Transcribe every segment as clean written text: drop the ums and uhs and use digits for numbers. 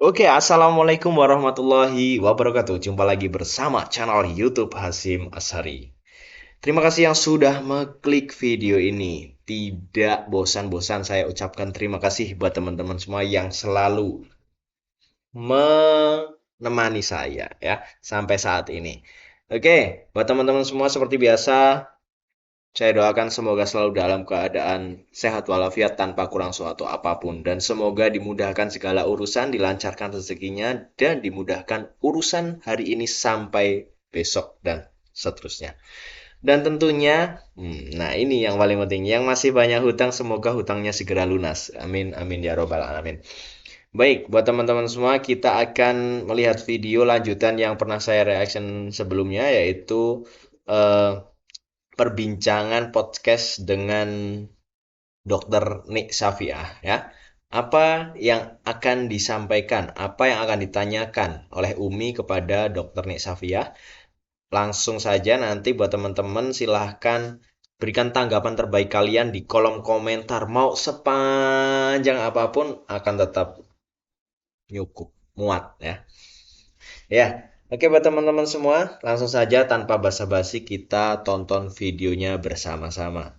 Oke, assalamualaikum warahmatullahi wabarakatuh. Jumpa lagi bersama channel YouTube Hasim Ashari. Terima kasih yang sudah mengklik video ini. Tidak bosan-bosan saya ucapkan terima kasih buat teman-teman semua yang selalu menemani saya ya sampai saat ini. Oke, buat teman-teman semua seperti biasa, saya doakan semoga selalu dalam keadaan sehat walafiat tanpa kurang suatu apapun. Dan semoga dimudahkan segala urusan, dilancarkan rezekinya, dan dimudahkan urusan hari ini sampai besok dan seterusnya. Dan tentunya, nah ini yang paling penting, yang masih banyak hutang, semoga hutangnya segera lunas. Amin, amin ya robbal alamin. Baik, buat teman-teman semua, kita akan melihat video lanjutan yang pernah saya reaction sebelumnya, yaitu eh, perbincangan podcast dengan Dr. Nik Safiah ya. Apa yang akan disampaikan, apa yang akan ditanyakan oleh Umi kepada Dr. Nik Safiah? Langsung saja nanti buat teman-teman silahkan berikan tanggapan terbaik kalian di kolom komentar. Mau sepanjang apapun akan tetap cukup muat ya. Ya, oke buat teman-teman semua, langsung saja tanpa basa-basi kita tonton videonya bersama-sama.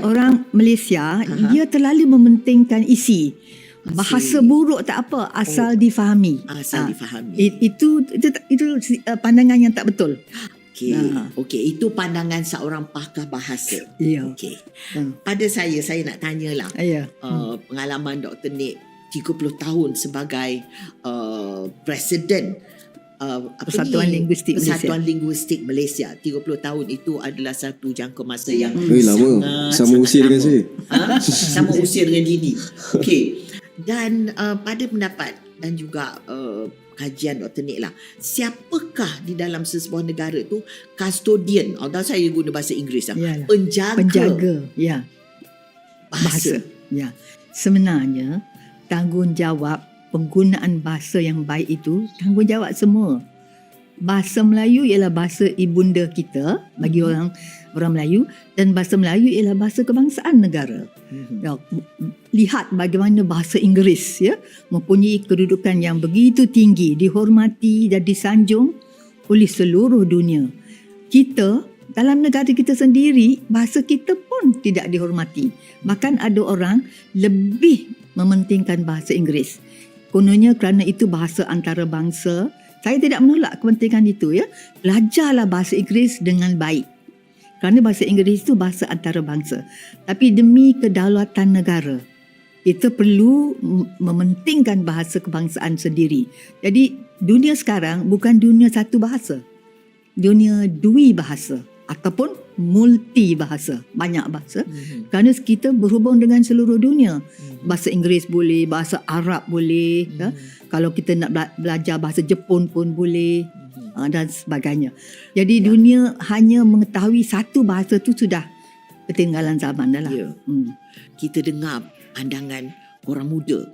Orang Malaysia dia terlalu mementingkan isi. Bahasa buruk tak apa asal difahami. Asal difahami. Itu pandangan yang tak betul. Okey, itu pandangan seorang pakar bahasa. Ya. Okey. Pada saya nak tanyalah. Ya. Pengalaman Dr. Nik 30 tahun sebagai presiden Persatuan Linguistik Malaysia. 30 tahun itu adalah satu jangka masa yang lama. Sama usia dengan saya. Sama usia dengan Dini. Okey. Dan pada pendapat dan juga kajian Dr. Nik lah, siapakah di dalam sesebuah negara tu custodian, atau saya guna bahasa Inggeris lah, penjaga ya bahasa. Ya. Sebenarnya tanggungjawab penggunaan bahasa yang baik itu tanggungjawab semua. Bahasa Melayu ialah bahasa ibunda kita bagi orang Melayu, dan bahasa Melayu ialah bahasa kebangsaan negara. Ya, lihat bagaimana bahasa Inggeris ya mempunyai kedudukan yang begitu tinggi, dihormati dan disanjung oleh seluruh dunia. Kita dalam negara kita sendiri, bahasa kita pun tidak dihormati. Bahkan ada orang lebih mementingkan bahasa Inggeris. Kononnya kerana itu bahasa antarabangsa. Saya tidak menolak kepentingan itu ya. Belajarlah bahasa Inggeris dengan baik. Kerana bahasa Inggeris itu bahasa antarabangsa. Tapi demi kedaulatan negara, kita perlu mementingkan bahasa kebangsaan sendiri. Jadi dunia sekarang bukan dunia satu bahasa. Dunia dui bahasa ataupun multi bahasa, banyak bahasa. Kerana kita berhubung dengan seluruh dunia. Bahasa Inggeris boleh, bahasa Arab boleh, ya. Kalau kita nak belajar bahasa Jepun pun boleh, dan sebagainya. Jadi dunia hanya mengetahui satu bahasa tu sudah ketinggalan zaman dah lah. Kita dengar pandangan orang muda.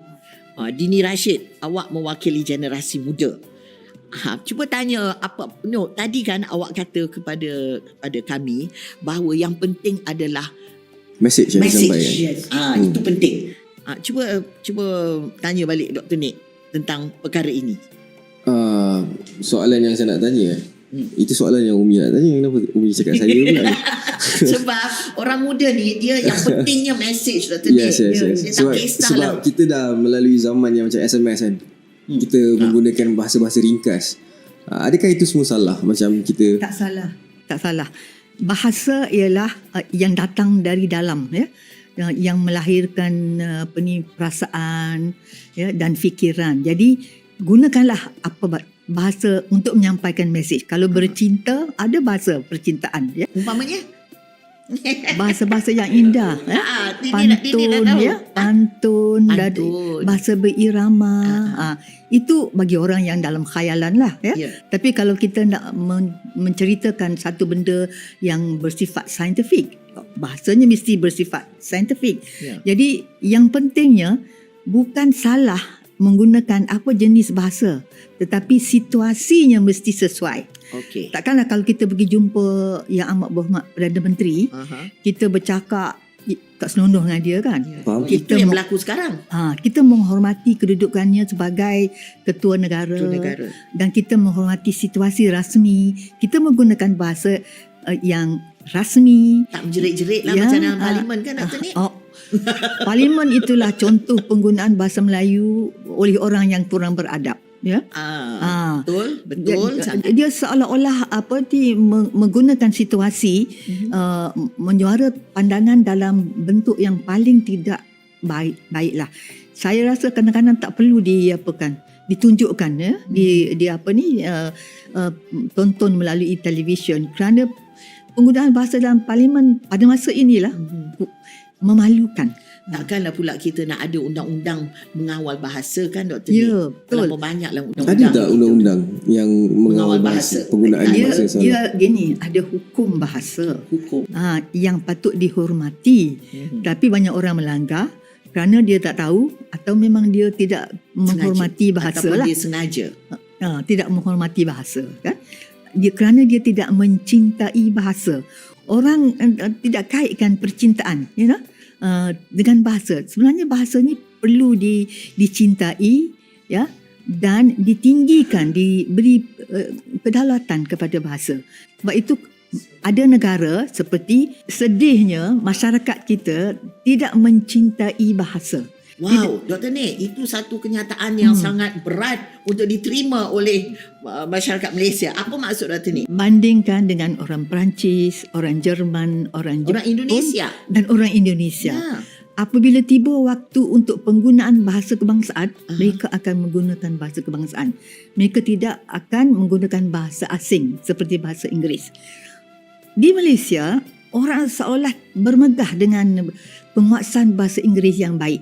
Dini Rashid, awak mewakili generasi muda. Cuba tanya tadi kan awak kata kepada kami bahawa yang penting adalah Message yang disampaikan. Itu penting. Cuba tanya balik Dr. Nik tentang perkara ini. Soalan yang saya nak tanya, itu soalan yang Umi nak tanya. Kenapa Umi cakap saya pula? Sebab orang muda ni dia yang pentingnya message Dr. Nik. Dia tak kisah sebab kita dah melalui zaman yang macam SMS kan. Kita menggunakan bahasa-bahasa ringkas. Adakah itu semua salah? Macam kita Tak salah. Bahasa ialah yang datang dari dalam ya, yang melahirkan perasaan ya, dan fikiran. Jadi gunakanlah bahasa untuk menyampaikan mesej. Kalau bercinta, ada bahasa percintaan ya. Umpamanya bahasa-bahasa yang indah ya. Pantun dan bahasa berirama. Itu bagi orang yang dalam khayalan lah ya. Tapi kalau kita nak menceritakan satu benda yang bersifat saintifik, bahasanya mesti bersifat saintifik. Jadi yang pentingnya bukan salah menggunakan apa jenis bahasa, tetapi situasinya mesti sesuai. Takkanlah kalau kita pergi jumpa Yang Amat Berhormat Perdana Menteri, kita bercakap tak senonok dengan dia kan. Faham? Itu Kita yang mo- berlaku sekarang. Kita menghormati kedudukannya sebagai ketua negara, Itu negara. dan kita menghormati situasi rasmi. Kita menggunakan bahasa yang rasmi. Tak menjerit-jerit lah Ya, macam dalam parlimen kan Dr. Nik? Parlimen itulah contoh penggunaan bahasa Melayu oleh orang yang kurang beradab, ya. Betul sangat. Dia seolah-olah menggunakan situasi menyuara pandangan dalam bentuk yang paling tidak baiklah. Saya rasa kadang-kadang tak perlu ditunjukkan, ya, tonton melalui televisyen, kerana penggunaan bahasa dalam parlimen pada masa inilah memalukan. Takkanlah pula kita nak ada undang-undang mengawal bahasa kan Dr. Nik? Ya, betul. Terlalu banyaklah undang-undang. Ada tak undang-undang yang mengawal bahasa, penggunaan bahasa salah? Dia gini, ada hukum bahasa Hukum. yang patut dihormati, tapi banyak orang melanggar kerana dia tak tahu atau memang dia tidak menghormati bahasa Ataupun lah. dia sengaja. Tidak menghormati bahasa, kan? Kerana dia tidak mencintai bahasa. Orang tidak kaitkan percintaan, dengan bahasa. Sebenarnya bahasa ni perlu dicintai, ya, dan ditinggikan, diberi kedaulatan kepada bahasa. Sebab itu ada negara seperti, sedihnya masyarakat kita tidak mencintai bahasa. Wow, Dr. Nik, itu satu kenyataan yang sangat berat untuk diterima oleh masyarakat Malaysia. Apa maksud Dr. Nik? Bandingkan dengan orang Perancis, orang Jerman, orang Jepun, Orang Indonesia. dan orang Indonesia. Ya. Apabila tiba waktu untuk penggunaan bahasa kebangsaan, mereka akan menggunakan bahasa kebangsaan. Mereka tidak akan menggunakan bahasa asing seperti bahasa Inggeris. Di Malaysia, orang seolah bermegah dengan penguasaan bahasa Inggeris yang baik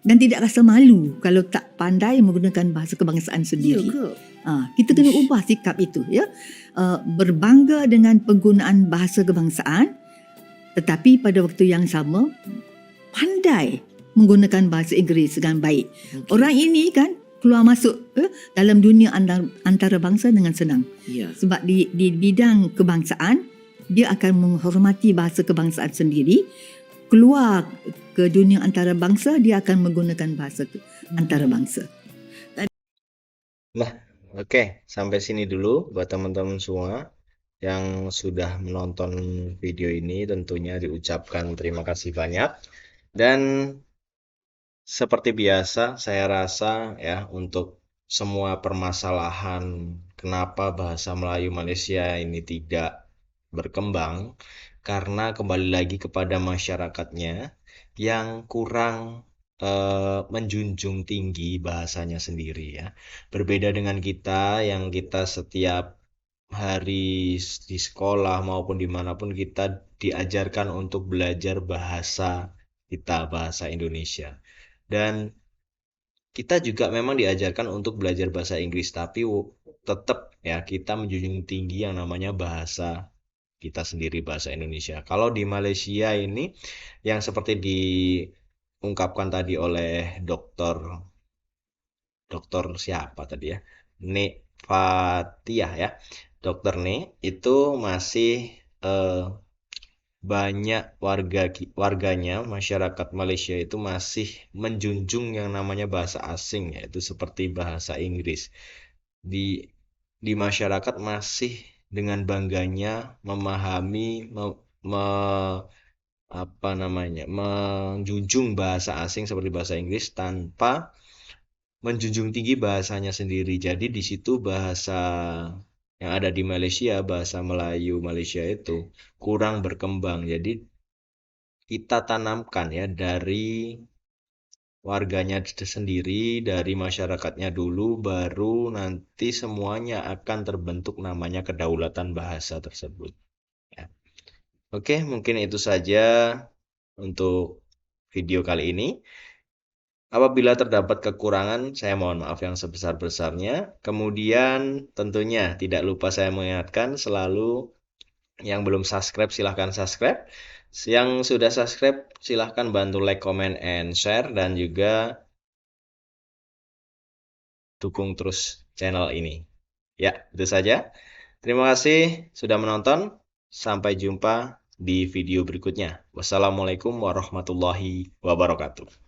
dan tidak rasa malu kalau tak pandai menggunakan bahasa kebangsaan Ya sendiri. ke? Kita kena ubah sikap itu, ya. Berbangga dengan penggunaan bahasa kebangsaan, tetapi pada waktu yang sama pandai menggunakan bahasa Inggeris dengan baik. Orang ini kan keluar masuk dalam dunia antarabangsa dengan senang. Ya. Sebab di bidang kebangsaan, dia akan menghormati bahasa kebangsaan sendiri. Keluar ke dunia antarabangsa, dia akan menggunakan bahasa antarabangsa. Oke, sampai sini dulu buat teman-teman semua yang sudah menonton video ini. Tentunya diucapkan terima kasih banyak. Dan seperti biasa, saya rasa ya, untuk semua permasalahan kenapa bahasa Melayu Malaysia ini tidak berkembang, karena kembali lagi kepada masyarakatnya yang kurang menjunjung tinggi bahasanya sendiri, ya. Berbeda dengan kita yang kita setiap hari di sekolah maupun dimanapun kita diajarkan untuk belajar bahasa kita, bahasa Indonesia. Dan kita juga memang diajarkan untuk belajar bahasa Inggris, tapi tetap ya kita menjunjung tinggi yang namanya bahasa kita sendiri, bahasa Indonesia. Kalau di Malaysia ini yang seperti diungkapkan tadi oleh dokter siapa tadi ya, Nek Fathia ya, dokter Nek itu masih banyak warganya, masyarakat Malaysia itu masih menjunjung yang namanya bahasa asing, yaitu seperti bahasa Inggris. Di masyarakat masih dengan bangganya memahami, menjunjung bahasa asing seperti bahasa Inggris tanpa menjunjung tinggi bahasanya sendiri. Jadi di situ bahasa yang ada di Malaysia, bahasa Melayu Malaysia itu kurang berkembang. Jadi kita tanamkan ya dari warganya sendiri, dari masyarakatnya dulu, baru nanti semuanya akan terbentuk namanya kedaulatan bahasa tersebut. Ya. Oke, mungkin itu saja untuk video kali ini. Apabila terdapat kekurangan, saya mohon maaf yang sebesar-besarnya. Kemudian tentunya tidak lupa saya mengingatkan selalu, yang belum subscribe silahkan subscribe. Yang sudah subscribe silahkan bantu like, comment, and share. Dan juga dukung terus channel ini. Ya, itu saja. Terima kasih sudah menonton. Sampai jumpa. di video berikutnya. Wassalamualaikum warahmatullahi wabarakatuh.